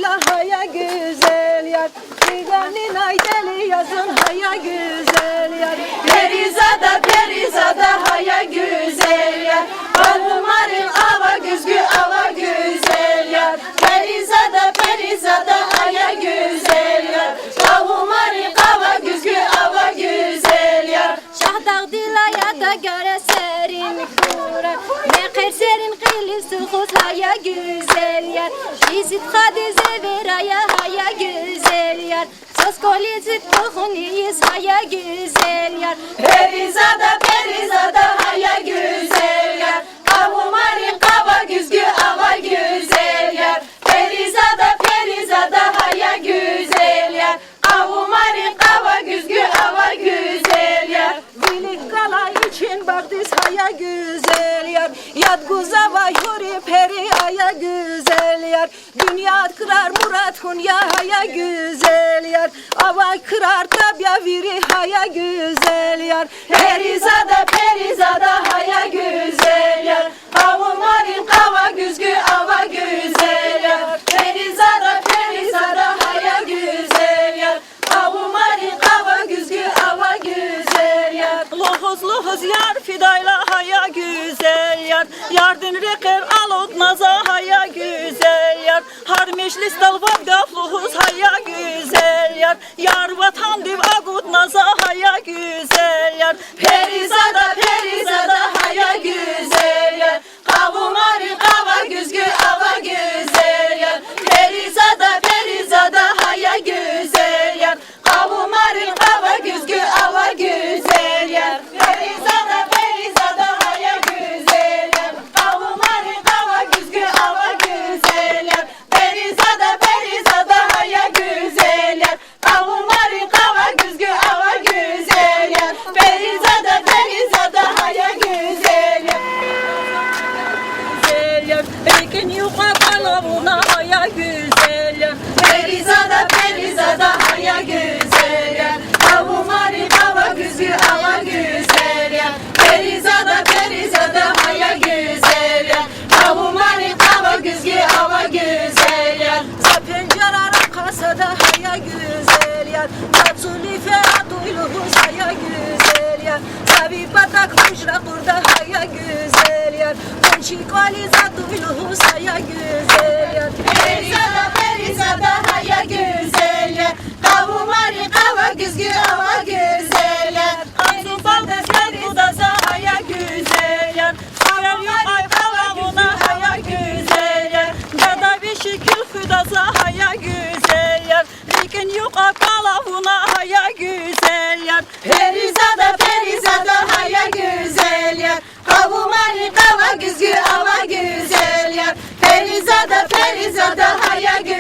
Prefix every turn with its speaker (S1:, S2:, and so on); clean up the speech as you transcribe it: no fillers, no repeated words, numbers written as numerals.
S1: fidayla haya güzel yar. Fidanın ay deli yazın haya güzel yar. Perizada perizada haya güzel yar. Balmarın ava güzgü ava güzel yar. Perizada perizada haya güzel yar. Balmarın ava güzgü ava güzel yar.
S2: Şahdağ dilaya da göre serin kura. Ne kır serin kılisi huzaya güzel yar. Şizit hadize veraya haya güzel yar. Söz kolizit kuhuniyiz haya güzel yar.
S1: Perizada perizada haya güzel yar. Kavumarın kava güzgü ava güzel yar. Perizada perizada haya güzel yar. Kavumarın kava güzgü ava güzel yar. Bilik kala için bakdız haya güzel yar. Yad guzava yuri peri haya güzel yar. Dünya kırar murat hunya haya güzel yar. Ava kırar tabya viri haya güzel yar. Perizada perizada haya güzel yar. Kavumarın kava güzgü ava güzel yar. Perizada perizada haya güzel yar. Kavumarın kava güzgü ava güzel yar.
S3: Lohuz lohuz yar fidayla haya güzel yar. Yardın reker alot naza haya güzel yar. Harmiş listal vadgaf lohuz haya güzel yar. Yar vatan div agut naza haya güzel yar.
S1: Perizada perizada haya güzel yar. Kavumarın kava güzgü ava güzel yar. Perizada perizada haya güzel yar. Kavumarın kava güzgü ava güzel yar. Perizada perizada haya güzel yar. Kavumarın kava güzgü ava güzel yar. Perizada perizada haya güzel yar. Kavumarın kava güzgü ava güzel yar. Perizada perizada haya güzel yar.
S3: Güzel yar. Ekin yuka kalavuna haya güzel yar.
S1: Perizada perizada haya güzel yar. Kavumarın kava güzgü ava güzel yar. Perizada perizada haya güzel yar. Kavumarın kava güzgü ava güzel yar. Pencerara kasada haya güzel yar. Matsuli fera duyluğuz haya güzel yar. Sabi batak muşra kurda haya güzel yar. Konçi kaliza duyluğuz haya güzel yar. Perizada perizada haya güzel yar. Kavumarın kava güzgü ava güzel yar.
S3: Kansu baldes yer budasa haya güzel yar. Sarar yok ay kalavuna haya güzel yar. Dada bir şekil fidasa haya güzel yar. Ekin yuka kalavuna haya güzel yar.
S1: Perizada perizada haya güzel yar. Kavumarın kava güzgü ava güzel yar. Perizada perizada haya güzel